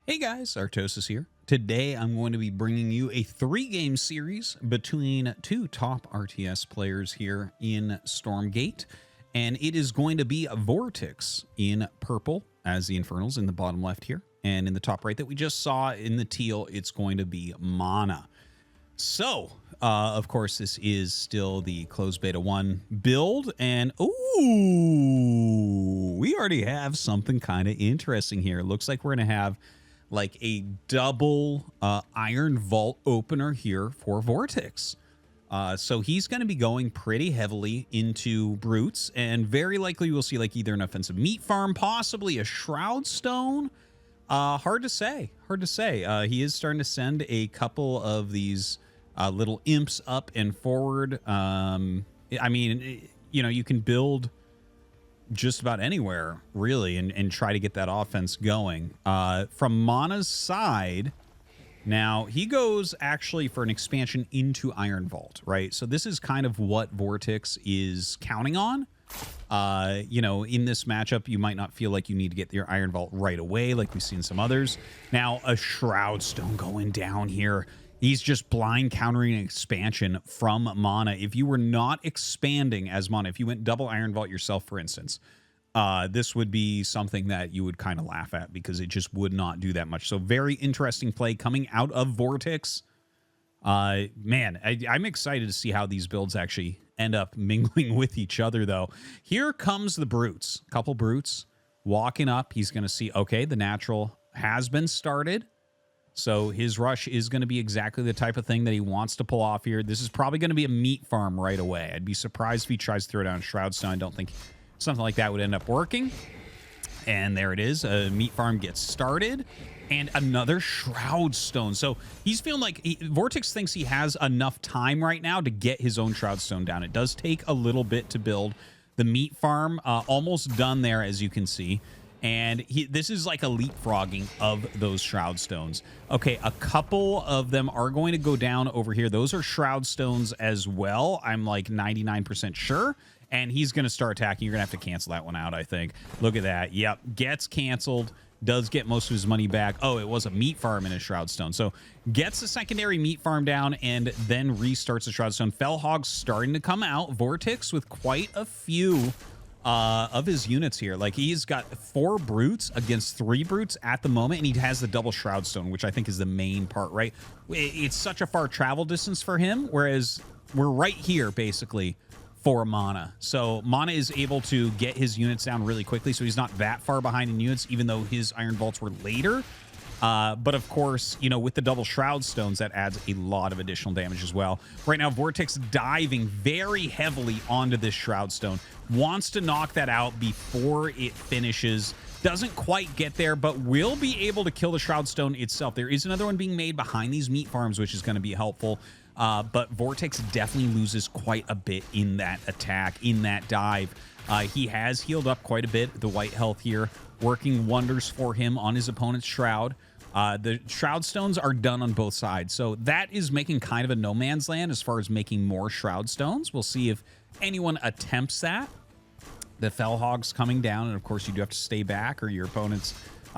Hey guys, Artosis here. Today I'm going to be bringing you a 3-game series between two top RTS players here in StormGate, and it is going to be VortiX in purple as the Infernals in the bottom left here, and in the top right that we just saw in the teal, it's going to be Mana. So, of course, this is still the closed beta 1 build, and ooh, we already have something kind of interesting here. It looks like we're going to have like a double Iron Vault opener here for VortiX. So he's going to be going pretty heavily into brutes, and very likely we'll see like either an offensive meat farm, possibly a Shroud Stone. Hard to say. He is starting to send a couple of these little imps up and forward. I mean, you know, you can build just about anywhere, really, and try to get that offense going. From Mana's side, now, he goes actually for an expansion into Iron Vault, right? So this is kind of what VortiX is counting on. You know, in this matchup, you might not feel like you need to get your Iron Vault right away like we've seen some others. Now, a Shroud Stone going down here. He's just blind countering an expansion from Mana. If you were not expanding as Mana, if you went double Iron Vault yourself, for instance, this would be something that you would kind of laugh at because it just would not do that much. So very interesting play coming out of VortiX. Man, I'm excited to see how these builds actually end up mingling with each other, though. Here comes the brutes. A couple brutes walking up. He's going to see, okay, the natural has been started. So his rush is going to be exactly the type of thing that he wants to pull off here. This is probably going to be a meat farm right away. I'd be surprised if he tries to throw down a Shroud Stone. I don't think something like that would end up working. And there it is. A meat farm gets started. And another Shroud Stone. So he's feeling like VortiX thinks he has enough time right now to get his own Shroud Stone down. It does take a little bit to build. The meat farm almost done there, as you can see. And this is like a leapfrogging of those Shroud Stones. Okay, a couple of them are going to go down over here. Those are Shroud Stones as well. I'm like 99% sure. And he's going to start attacking. You're going to have to cancel that one out, I think. Look at that. Yep, gets canceled. Does get most of his money back. Oh, it was a meat farm in a Shroud Stone. So gets a secondary meat farm down and then restarts the Shroud Stone. Fellhog's starting to come out. VortiX with quite a few of his units here. Like, he's got 4 brutes against 3 brutes at the moment, and he has the double Shroud Stone, which I think is the main part, right? It's such a far travel distance for him, whereas we're right here, basically, for Mana. So Mana is able to get his units down really quickly, so he's not that far behind in units, even though his Iron Vaults were later. But of course, you know, with the double Shroud Stones, that adds a lot of additional damage as well. Right now, VortiX diving very heavily onto this Shroud Stone. Wants to knock that out before it finishes. Doesn't quite get there, but will be able to kill the Shroud Stone itself. There is another one being made behind these meat farms, which is going to be helpful. But VortiX definitely loses quite a bit in that attack, in that dive. He has healed up quite a bit. The white health here working wonders for him on his opponent's Shroud. The Shroud Stones are done on both sides. So that is making kind of a no man's land as far as making more Shroud Stones. We'll see if anyone attempts that. The Fellhog's coming down, and of course you do have to stay back or your opponent's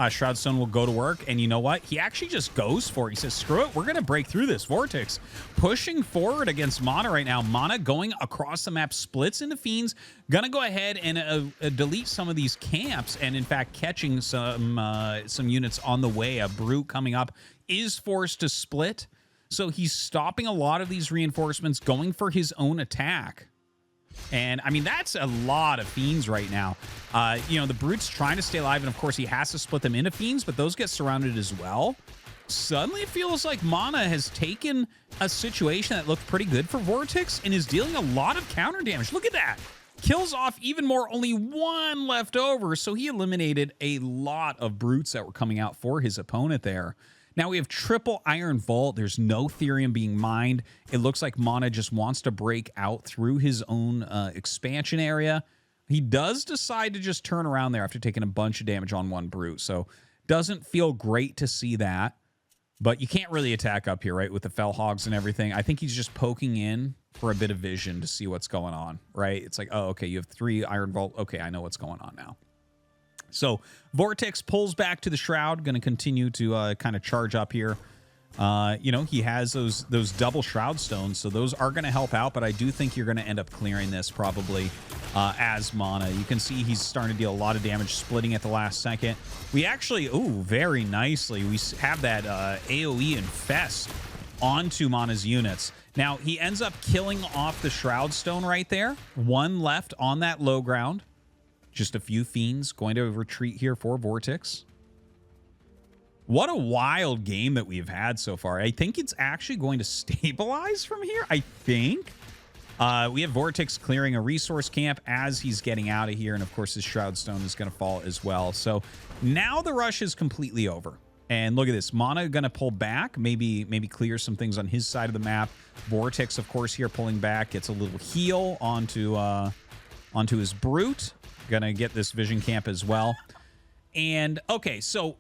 Shroud Stone will go to work. And you know what? He actually just goes for it. He says, screw it. We're going to break through this. VortiX pushing forward against Mana right now. Mana going across the map, splits into Fiends. Going to go ahead and delete some of these camps. And in fact, catching some units on the way. A Brute coming up is forced to split. So he's stopping a lot of these reinforcements, going for his own attack. And, I mean, that's a lot of Fiends right now. You know, the Brute's trying to stay alive, and, of course, he has to split them into Fiends, but those get surrounded as well. Suddenly it feels like Mana has taken a situation that looked pretty good for VortiX and is dealing a lot of counter damage. Look at that. Kills off even more, only 1 left over, so he eliminated a lot of Brutes that were coming out for his opponent there. Now we have triple Iron Vault. There's no Therium being mined. It looks like Mana just wants to break out through his own expansion area. He does decide to just turn around there after taking a bunch of damage on 1 Brute. So doesn't feel great to see that. But you can't really attack up here, right, with the Fellhogs and everything. I think he's just poking in for a bit of vision to see what's going on, right? It's like, oh, okay, you have 3 Iron Vault. Okay, I know what's going on now. So VortiX pulls back to the Shroud, going to continue to kind of charge up here. You know, he has those double Shroud Stones, so those are going to help out, but I do think you're going to end up clearing this probably as Mana. You can see he's starting to deal a lot of damage, splitting at the last second. We actually, very nicely, we have that AoE Infest onto Mana's units. Now, he ends up killing off the Shroud Stone right there. One left on that low ground. Just a few fiends going to retreat here for VortiX. What a wild game that we've had so far. I think it's actually going to stabilize from here, I think. We have VortiX clearing a resource camp as he's getting out of here. And, of course, his Shroud Stone is going to fall as well. So now the rush is completely over. And look at this. Mana going to pull back, maybe clear some things on his side of the map. VortiX, of course, here pulling back. Gets a little heal onto his Brute. Gonna get this vision camp as well. And okay, so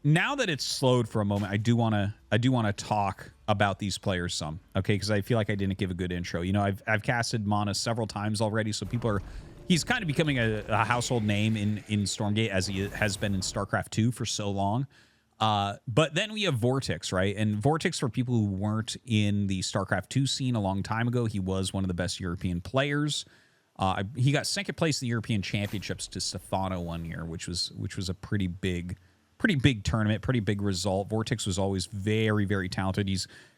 now that it's slowed for a moment, I do want to talk about these players some, okay? Because I feel like I didn't give a good intro. You know, I've casted Mana several times already, so he's kind of becoming a household name in Stormgate as he has been in StarCraft 2 for so long. But then we have VortiX, right? And VortiX, for people who weren't in the StarCraft 2 scene a long time ago, he was one of the best European players. He got second place in the European Championships to Stefano one year, which was a pretty big tournament, pretty big result. VortiX was always very, very talented.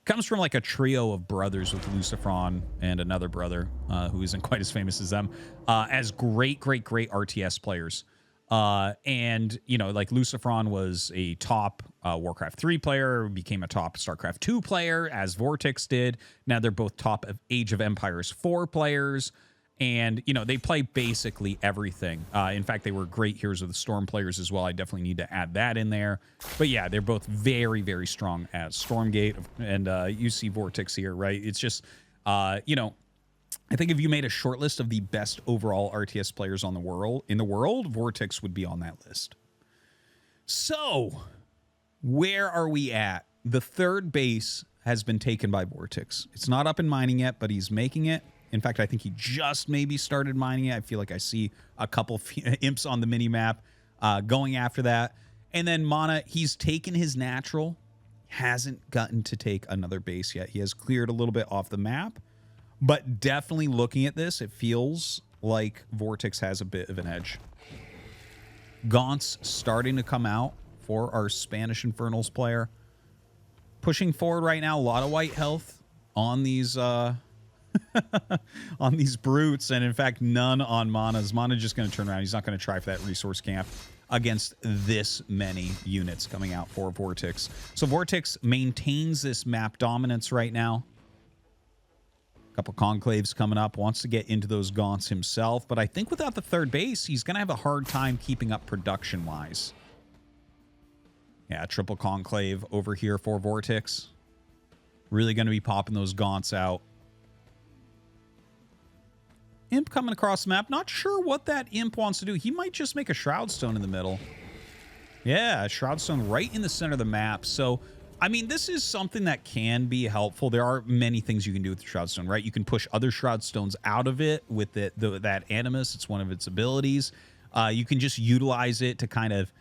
Comes from like a trio of brothers with Lucifron and another brother who isn't quite as famous as them, as great RTS players. And, you know, like Lucifron was a top Warcraft 3 player, became a top StarCraft 2 player, as VortiX did. Now they're both top of Age of Empires 4 players. And, you know, they play basically everything. In fact, they were great Heroes of the Storm players as well. I definitely need to add that in there. But yeah, they're both very, very strong at Stormgate. And you see VortiX here, right? It's just, you know, I think if you made a short list of the best overall RTS players in the world, VortiX would be on that list. So, where are we at? The third base has been taken by VortiX. It's not up and mining yet, but he's making it. In fact, I think he just maybe started mining it. I feel like I see a couple imps on the mini-map going after that. And then Mana, he's taken his natural, hasn't gotten to take another base yet. He has cleared a little bit off the map, but definitely looking at this, it feels like VortiX has a bit of an edge. Gaunts starting to come out for our Spanish Infernals player. Pushing forward right now, a lot of white health on these... on these brutes, and in fact none on Mana's. Mana just going to turn around. He's not going to try for that resource camp against this many units coming out for VortiX. So VortiX maintains this map dominance right now. A couple conclaves coming up, wants to get into those gaunts himself, but I think without the third base he's going to have a hard time keeping up production wise. Yeah, triple conclave over here for VortiX. Really going to be popping those gaunts out. Imp coming across the map. Not sure what that Imp wants to do. He might just make a Shroud Stone in the middle. Yeah, a Shroud Stone right in the center of the map. So, I mean, this is something that can be helpful. There are many things you can do with the Shroud Stone, right? You can push other Shroud Stones out of it with that Animus. It's one of its abilities. You can just utilize it to kind of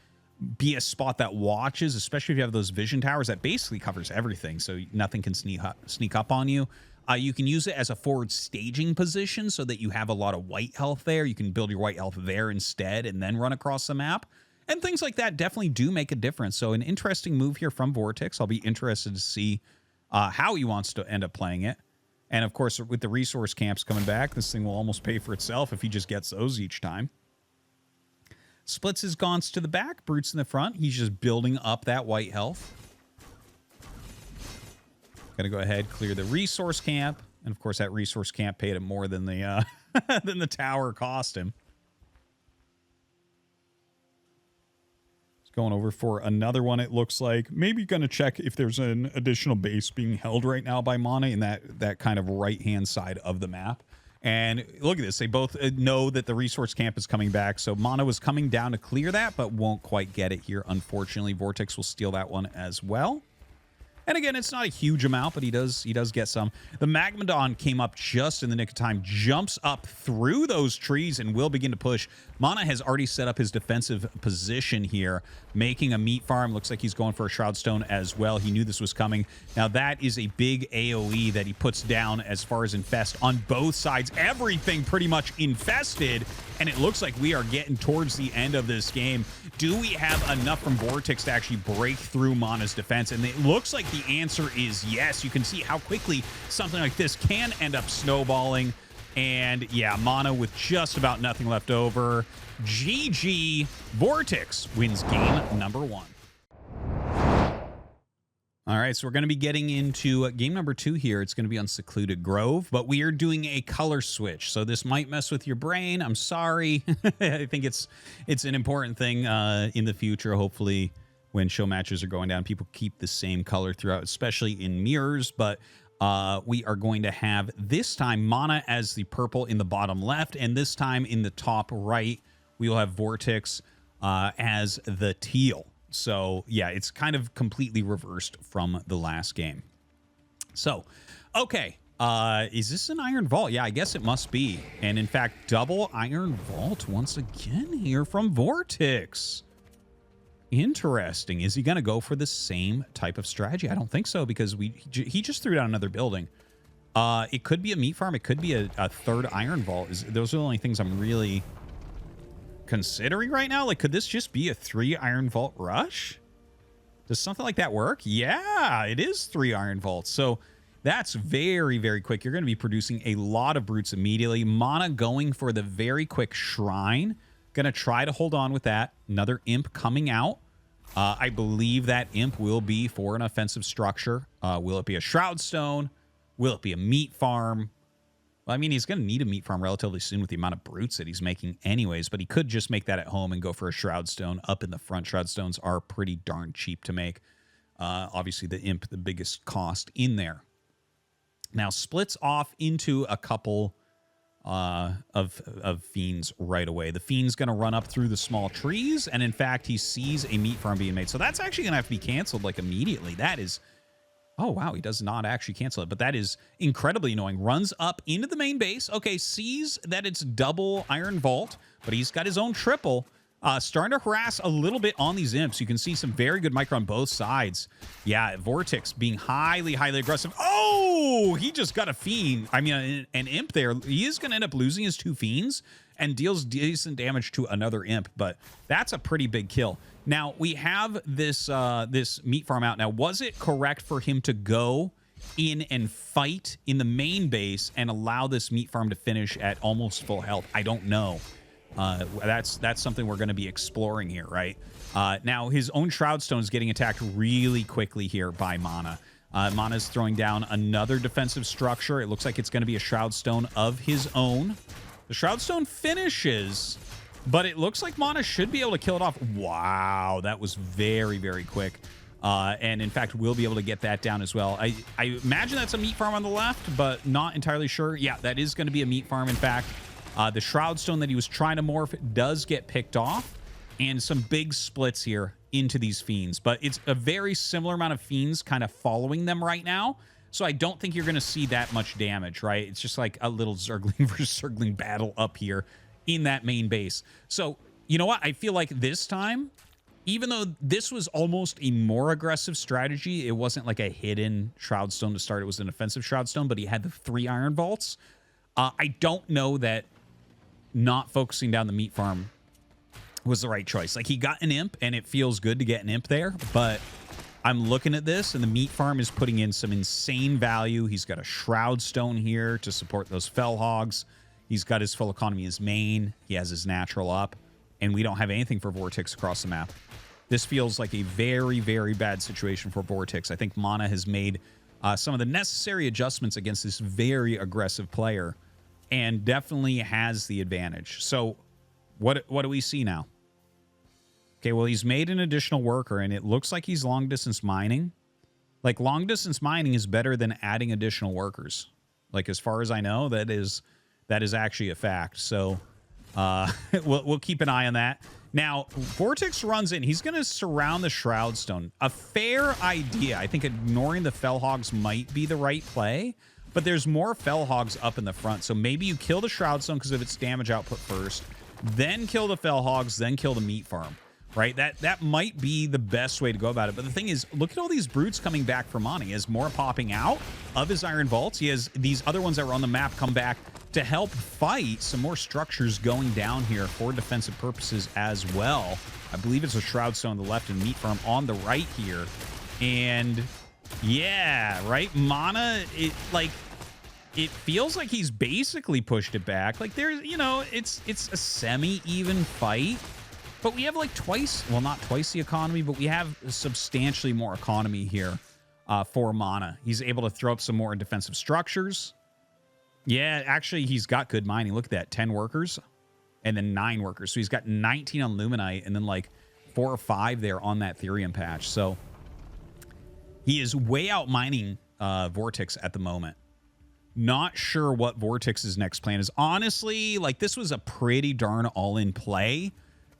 be a spot that watches, especially if you have those vision towers that basically covers everything, so nothing can sneak up on you. You can use it as a forward staging position so that you have a lot of white health there. You can build your white health there instead and then run across the map. And things like that definitely do make a difference. So an interesting move here from VortiX. I'll be interested to see how he wants to end up playing it. And, of course, with the resource camps coming back, this thing will almost pay for itself if he just gets those each time. Splits his gaunts to the back, brutes in the front. He's just building up that white health. Gonna go ahead, clear the resource camp, and of course that resource camp paid him more than the than the tower cost him. He's going over for another one. It looks like maybe gonna check if there's an additional base being held right now by Mana in that kind of right hand side of the map. And look at this. They both know that the resource camp is coming back. So Mana was coming down to clear that, but won't quite get it here. Unfortunately, VortiX will steal that one as well. And again, it's not a huge amount, but he does get some. The Magmadon came up just in the nick of time, jumps up through those trees, and will begin to push. Mana has already set up his defensive position here, making a meat farm. Looks like he's going for a Shroud Stone as well. He knew this was coming. Now, that is a big AoE that he puts down as far as infest on both sides. Everything pretty much infested, and it looks like we are getting towards the end of this game. Do we have enough from VortiX to actually break through Mana's defense? And it looks like the answer is yes. You can see how quickly something like this can end up snowballing. And yeah, Mana with just about nothing left over. GG. VortiX wins game number 1. All right, so we're going to be getting into game number 2 here. It's going to be on Secluded Grove, but we are doing a color switch. So this might mess with your brain. I'm sorry. I think it's an important thing in the future. Hopefully, when show matches are going down, people keep the same color throughout, especially in mirrors. But we are going to have this time Mana as the purple in the bottom left, and this time in the top right, we will have VortiX as the teal. So yeah, it's kind of completely reversed from the last game. So, okay. Is this an Iron Vault? Yeah, I guess it must be. And in fact, double Iron Vault once again here from VortiX. Interesting. Is he going to go for the same type of strategy? I don't think so, because he just threw down another building. It could be a meat farm. It could be a third Iron Vault. Those are the only things I'm really considering right now. Like, could this just be a 3 Iron Vault rush? Does something like that work? Yeah, it is 3 Iron Vaults. So that's very, very quick. You're going to be producing a lot of brutes immediately. Mana going for the very quick shrine. Going to try to hold on with that. Another imp coming out. I believe that imp will be for an offensive structure. Will it be a Shroud Stone? Will it be a meat farm? Well, I mean, he's going to need a meat farm relatively soon with the amount of brutes that he's making anyways, but he could just make that at home and go for a Shroud Stone up in the front. Shroud Stones are pretty darn cheap to make. Obviously, the imp, the biggest cost in there. Now, splits off into a couple of fiends right away. The fiend's going to run up through the small trees, and in fact, he sees a meat farm being made. So that's actually going to have to be canceled, like, immediately. That is... Oh, wow, he does not actually cancel it, but that is incredibly annoying. Runs up into the main base. Okay, sees that it's double Iron Vault, but he's got his own triple. Starting to harass a little bit on these imps. You can see some very good micro on both sides. Yeah, VortiX being highly, highly aggressive. Oh, he just got a fiend. I mean, an imp there. He is going to end up losing his 2 fiends and deals decent damage to another imp, but that's a pretty big kill. Now, we have this this meat farm out. Now, was it correct for him to go in and fight in the main base and allow this meat farm to finish at almost full health? I don't know. That's something we're going to be exploring here, right? Now, his own Shroud Stone is getting attacked really quickly here by Mana. Mana's throwing down another defensive structure. It looks like it's going to be a Shroud Stone of his own. The Shroud Stone finishes, but it looks like Mana should be able to kill it off. Wow, that was very, very quick. And in fact, we'll be able to get that down as well. I imagine that's a meat farm on the left, but not entirely sure. Yeah, that is going to be a meat farm, in fact. The Shroud Stone that he was trying to morph does get picked off, and some big splits here into these fiends. But it's a very similar amount of fiends kind of following them right now, so I don't think you're going to see that much damage, right? It's just like a little Zergling versus Zergling battle up here in that main base. So, you know what? I feel like this time, even though this was almost a more aggressive strategy, it wasn't like a hidden Shroud Stone to start. It was an offensive Shroud Stone, but he had the 3 Iron Vaults. I don't know that not focusing down the meat farm was the right choice. Like, he got an imp, and it feels good to get an imp there, but I'm looking at this, and the meat farm is putting in some insane value. He's got a Shroud Stone here to support those Fell Hogs. He's got his full economy as main. He has his natural up, and we don't have anything for VortiX across the map. This feels like a very, very bad situation for VortiX. I think Mana has made some of the necessary adjustments against this very aggressive player and definitely has the advantage. So what do we see now? Okay, well, he's made an additional worker, and it looks like he's long-distance mining. Like, long-distance mining is better than adding additional workers. Like, as far as I know, that is actually a fact. So we'll keep an eye on that. Now, VortiX runs in. He's going to surround the Shroud Stone. A fair idea. I think ignoring the Fell Hogs might be the right play, but there's more Fell Hogs up in the front. So maybe you kill the Shroud Stone because of its damage output first. then kill the fell hogs, then kill the meat farm, right? That might be the best way to go about it. But the thing is, look at all these brutes coming back for mana. He has more popping out of his iron vaults. He has these other ones that were on the map come back to help fight. Some more structures going down here for defensive purposes as well. I believe it's a shroud stone on the left and meat farm on the right here. And yeah, right, mana, it feels like he's basically pushed it back. Like there's, you know, it's a semi-even fight, but we have like twice, well, not twice the economy, but we have substantially more economy here for mana. He's able to throw up some more defensive structures. Yeah, actually, he's got good mining. Look at that, 10 workers and then 9 workers. So he's got 19 on Luminite and then like 4 or 5 there on that Therium patch. So he is way out mining VortiX at the moment. Not sure what VortiX's next plan is. Honestly, like this was a pretty darn all-in play,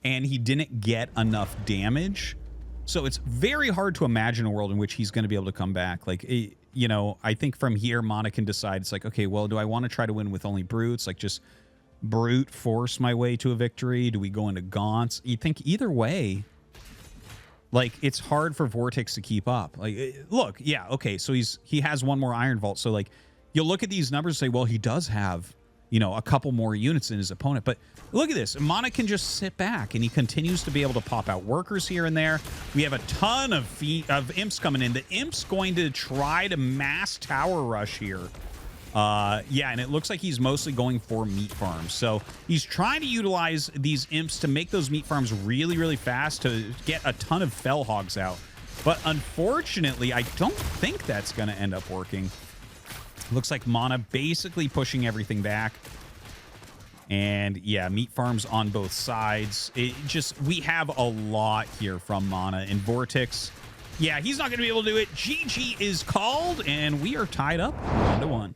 and he didn't get enough damage. So it's very hard to imagine a world in which he's going to be able to come back. Like, you know, I think from here, Mana can decide. It's like, okay, well, do I want to try to win with only brutes? Like just brute force my way to a victory? Do we go into gaunts? You think either way, like it's hard for VortiX to keep up. Like, look, yeah, okay, so he has one more iron vault. So like, you'll look at these numbers and say, well, he does have, you know, a couple more units than his opponent. But look at this. Mana can just sit back, and he continues to be able to pop out workers here and there. We have a ton of imps coming in. The imp's going to try to mass tower rush here. Yeah, and it looks like he's mostly going for meat farms. So he's trying to utilize these imps to make those meat farms really, really fast to get a ton of fell hogs out. But unfortunately, I don't think that's going to end up working. Looks like Mana basically pushing everything back. And yeah, meat farms on both sides. It just, we have a lot here from Mana. And VortiX, yeah, he's not going to be able to do it. GG is called, and we are tied up 1-1.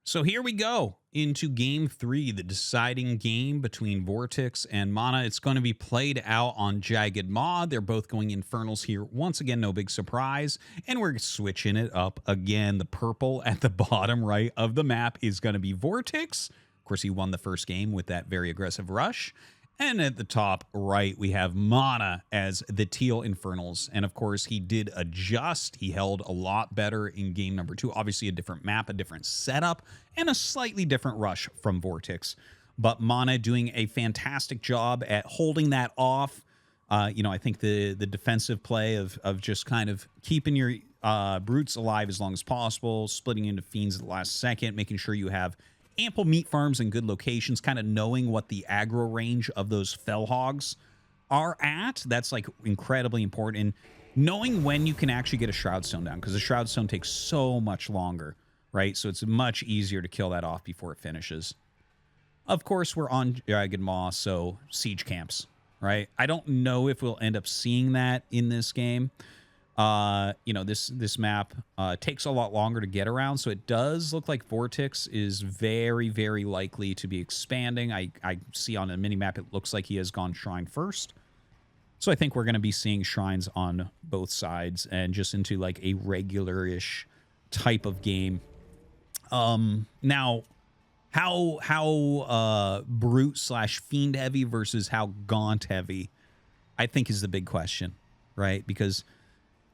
So here we go into game 3, the deciding game between VortiX and Mana. It's going to be played out on Jagged Maw. They're both going Infernals here. Once again, no big surprise. And we're switching it up again. The purple at the bottom right of the map is going to be VortiX. Of course, he won the first game with that very aggressive rush. And at the top right, we have Mana as the teal Infernals. And of course, he did adjust. He held a lot better in game number 2. Obviously, a different map, a different setup, and a slightly different rush from VortiX. But Mana doing a fantastic job at holding that off. You know, I think the defensive play of just kind of keeping your brutes alive as long as possible, splitting into fiends at the last second, making sure you have ample meat farms and good locations, kind of knowing what the aggro range of those fell hogs are at. That's like incredibly important. And knowing when you can actually get a shroud stone down, because the shroud stone takes so much longer, right? So it's much easier to kill that off before it finishes. Of course, we're on Jagged Maw, so siege camps, right? I don't know if we'll end up seeing that in this game. You know, this map takes a lot longer to get around, so it does look like VortiX is very, very likely to be expanding. I see on a mini-map it looks like he has gone Shrine first. So I think we're going to be seeing Shrines on both sides and just into like a regular-ish type of game. Now, how brute/fiend heavy versus how gaunt heavy, I think is the big question, right? Because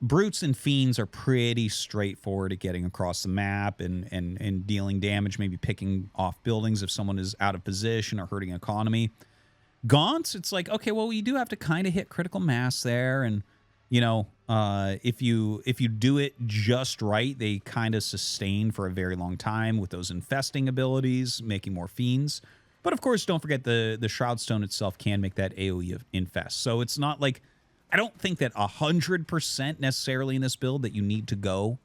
brutes and fiends are pretty straightforward at getting across the map and dealing damage, maybe picking off buildings if someone is out of position or hurting economy. Gaunts, it's like, okay, well, you do have to kind of hit critical mass there, and you know, if you do it just right, they kind of sustain for a very long time with those infesting abilities, making more fiends. But of course, don't forget the Shroud Stone itself can make that AoE of infest. So it's not like, I don't think that 100% necessarily in this build that you need to go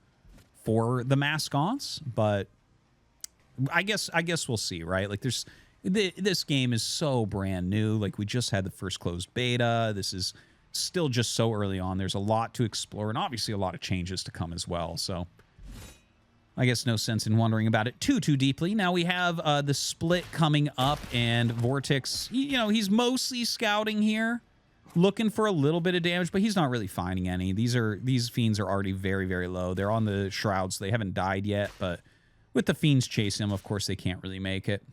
for the mass gaunts, but I guess we'll see, right? Like this game is so brand new. Like we just had the first closed beta. This is still just so early on. There's a lot to explore and obviously a lot of changes to come as well. So I guess no sense in wondering about it too deeply. Now we have the split coming up, and VortiX, you know, he's mostly scouting here, looking for a little bit of damage, but he's not really finding any. These fiends are already very, very low. They're on the shrouds. They haven't died yet, but with the fiends chasing them, of course, they can't really make it.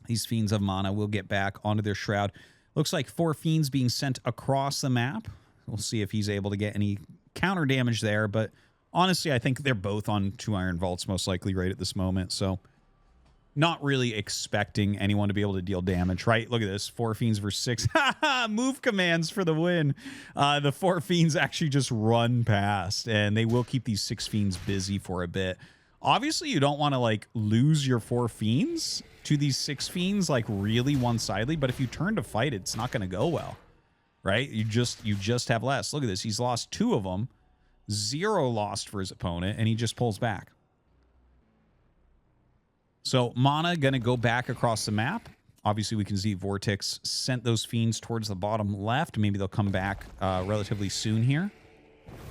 These Fiends of Mana will get back onto their Shroud. Looks like 4 Fiends being sent across the map. We'll see if he's able to get any counter damage there, but honestly, I think they're both on 2 Iron Vaults most likely right at this moment, so not really expecting anyone to be able to deal damage, right? Look at this, 4 Fiends versus 6. Move commands for the win. The 4 Fiends actually just run past, and they will keep these 6 Fiends busy for a bit. Obviously, you don't want to, like, lose your 4 Fiends to these 6 Fiends, like, really one-sidedly, but if you turn to fight, it's not going to go well, right? You just have less. Look at this. He's lost 2 of them, 0 lost for his opponent, and he just pulls back. So Mana going to go back across the map. Obviously, we can see VortiX sent those Fiends towards the bottom left. Maybe they'll come back relatively soon here.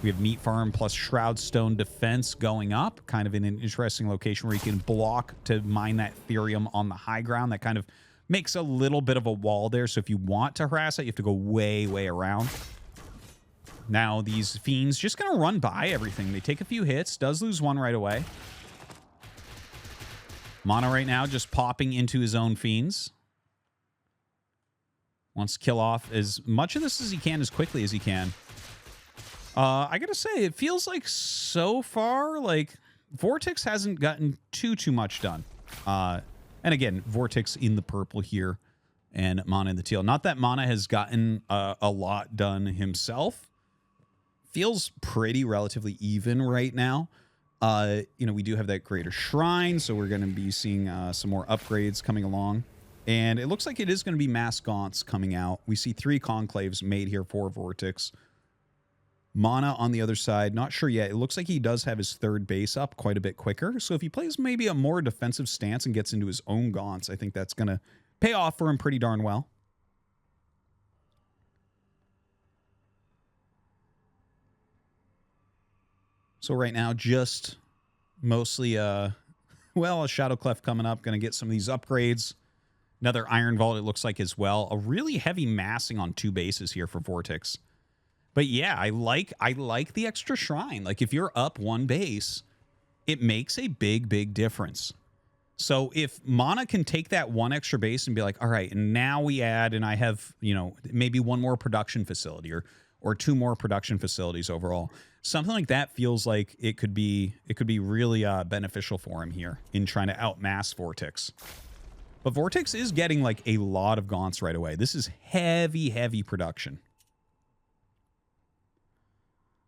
We have Meat Farm plus Shroud Stone Defense going up, kind of in an interesting location where you can block to mine that Therium on the high ground. That kind of makes a little bit of a wall there. So if you want to harass it, you have to go way, way around. Now, these Fiends just going to run by everything. They take a few hits. Does lose 1 right away. Mana right now just popping into his own Fiends. Wants to kill off as much of this as he can, as quickly as he can. I gotta say, it feels like so far, like, VortiX hasn't gotten too much done. And again, VortiX in the purple here and Mana in the teal. Not that Mana has gotten a lot done himself. Feels pretty relatively even right now. You know, we do have that greater shrine, so we're going to be seeing some more upgrades coming along. And it looks like it is going to be mass gaunts coming out. We see 3 conclaves made here for VortiX. Mana on the other side, not sure yet. It looks like he does have his 3rd base up quite a bit quicker. So if he plays maybe a more defensive stance and gets into his own gaunts, I think that's going to pay off for him pretty darn well. So right now, just mostly, well, a Shadow Clef coming up. Going to get some of these upgrades. Another Iron Vault, it looks like, as well. A really heavy massing on 2 bases here for VortiX. But yeah, I like the extra shrine. Like, if you're up 1 base, it makes a big, big difference. So if Mana can take that 1 extra base and be like, all right, and now we add, and I have, you know, maybe 1 more production facility or 2 more production facilities overall. Something like that feels like it could be really beneficial for him here in trying to outmass VortiX. But VortiX is getting like a lot of gaunts right away. This is heavy, heavy production.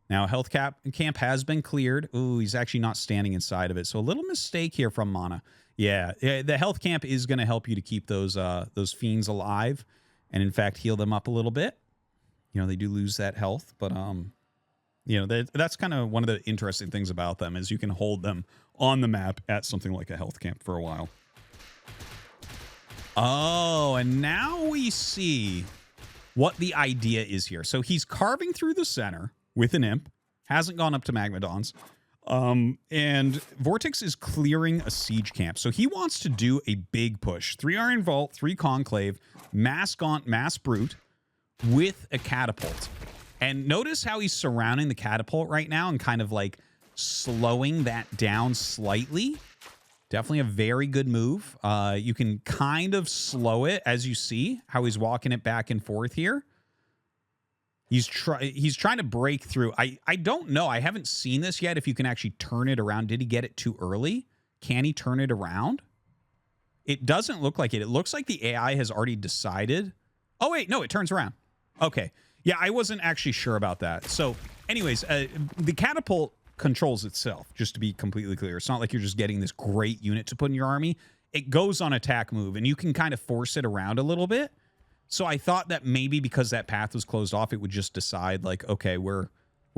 Now, health camp has been cleared. Ooh, he's actually not standing inside of it. So a little mistake here from Mana. Yeah, the health camp is going to help you to keep those Fiends alive and, in fact, heal them up a little bit. You know, they do lose that health, but you know, that's kind of one of the interesting things about them is you can hold them on the map at something like a health camp for a while. Oh, and now we see what the idea is here. So he's carving through the center with an imp, hasn't gone up to Magmadons, and VortiX is clearing a siege camp. So he wants to do a big push. 3 Iron Vault, 3 Conclave, Mass Gaunt, Mass Brute, with a catapult. And notice how he's surrounding the catapult right now and kind of like slowing that down slightly. Definitely a very good move. You can kind of slow it as you see how he's walking it back and forth here. He's trying to break through. I don't know. I haven't seen this yet if you can actually turn it around. Did he get it too early? Can he turn it around? It doesn't look like it. It looks like the AI has already decided. Oh, wait. No, it turns around. Okay. Yeah, I wasn't actually sure about that. So anyways, the catapult controls itself, just to be completely clear. It's not like you're just getting this great unit to put in your army. It goes on attack move, and you can kind of force it around a little bit. So I thought that maybe because that path was closed off, it would just decide, like, okay, we're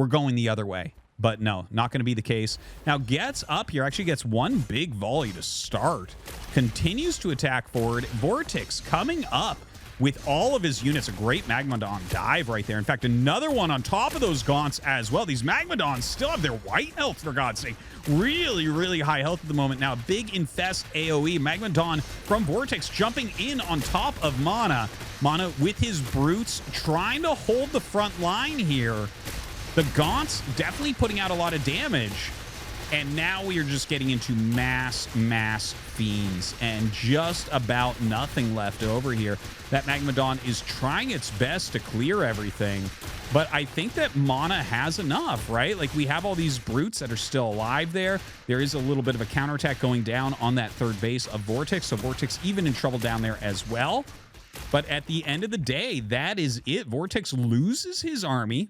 going the other way. But no, not going to be the case. Now, gets up here, actually gets 1 big volley to start. Continues to attack forward. VortiX coming up with all of his units. A great Magmadon dive right there. In fact, another one on top of those gaunts as well. These Magmadons still have their white health, for God's sake. Really, really high health at the moment. Now, big infest AoE. Magmadon from VortiX jumping in on top of Mana. Mana with his brutes trying to hold the front line here. The gaunts definitely putting out a lot of damage. And now we are just getting into mass fiends and just about nothing left over here. That Magmadon is trying its best to clear everything, but I think that mana has enough, right? Like, we have all these brutes that are still alive there. There is a little bit of a counterattack going down on that third base of VortiX, so VortiX even in trouble down there as well. But at the end of the day, that is it. VortiX loses his army.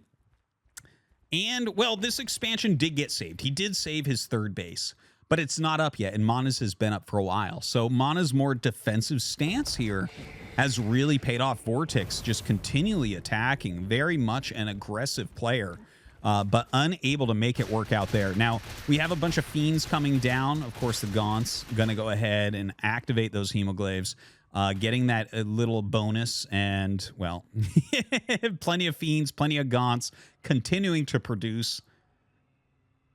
And, well, this expansion did get saved. He did save his third base, but it's not up yet, and Mana's has been up for a while. So Mana's more defensive stance here has really paid off. VortiX just continually attacking, very much an aggressive player, but unable to make it work out there. Now, we have a bunch of fiends coming down. Of course, the Gaunt's going to go ahead and activate those Hemoglaves. Getting that little bonus, and, well, plenty of fiends, plenty of Gaunts, continuing to produce.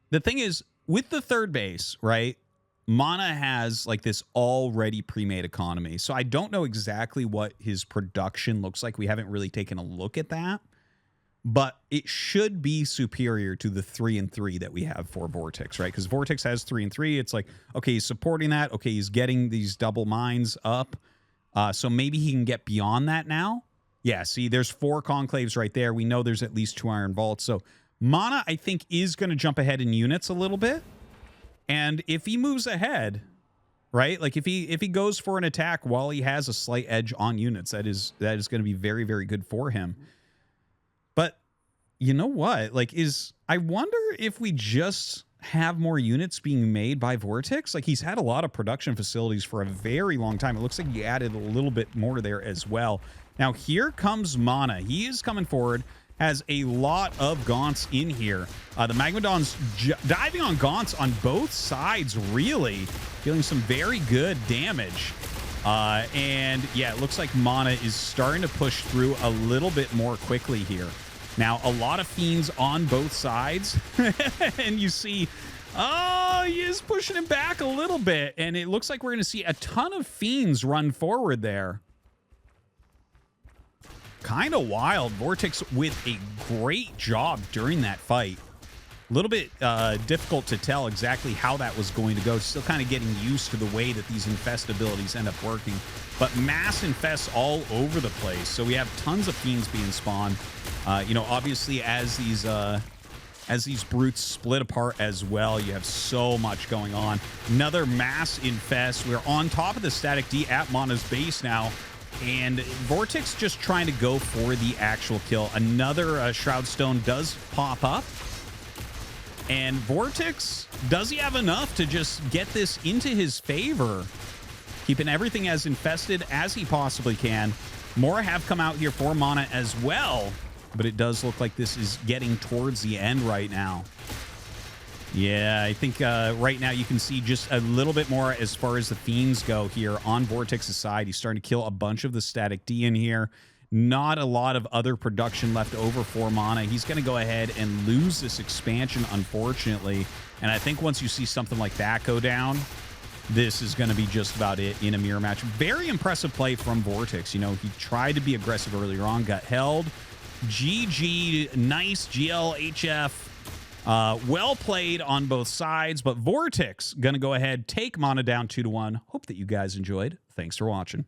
The thing is, with the third base, right, Mana has like this already pre-made economy. So I don't know exactly what his production looks like. We haven't really taken a look at that, but it should be superior to the 3 and 3 that we have for VortiX, right? Because VortiX has 3 and 3. It's like, okay, he's supporting that. Okay, he's getting these double mines up. So maybe he can get beyond that now. Yeah, see, there's 4 conclaves right there. We know there's at least 2 iron vaults. So Mana, I think, is going to jump ahead in units a little bit. And if he moves ahead, right, like if he goes for an attack while he has a slight edge on units, that is going to be very, very good for him. But you know what? Like, I wonder if we just have more units being made by VortiX. Like, he's had a lot of production facilities for a very long time. It looks like he added a little bit more there as well. Now, here comes Mana. He is coming forward, has a lot of Gaunts in here. The Magmadon's diving on Gaunts on both sides, really, dealing some very good damage. And, yeah, it looks like Mana is starting to push through a little bit more quickly here. Now, a lot of fiends on both sides. And you see, oh, he is pushing him back a little bit. And it looks like we're going to see a ton of fiends run forward there. Kind of wild. VortiX with a great job during that fight. A little bit difficult to tell exactly how that was going to go. Still kind of getting used to the way that these infest abilities end up working. But mass infests all over the place. So we have tons of fiends being spawned. You know, obviously, as these brutes split apart as well, you have so much going on. Another mass infest. We're on top of the static D at Mana's base now. And VortiX just trying to go for the actual kill. Another Shroud Stone does pop up. And VortiX, does he have enough to just get this into his favor? Keeping everything as infested as he possibly can. More have come out here for Mana as well. But it does look like this is getting towards the end right now. Yeah, I think right now you can see just a little bit more as far as the fiends go here on VortiX's side. He's starting to kill a bunch of the static D in here. Not a lot of other production left over for Mana. He's going to go ahead and lose this expansion, unfortunately. And I think once you see something like that go down, this is going to be just about it in a mirror match. Very impressive play from VortiX. You know, he tried to be aggressive earlier on, got held. GG, nice GLHF. Well played on both sides, but VortiX going to go ahead, take Mana down 2-1. Hope that you guys enjoyed. Thanks for watching.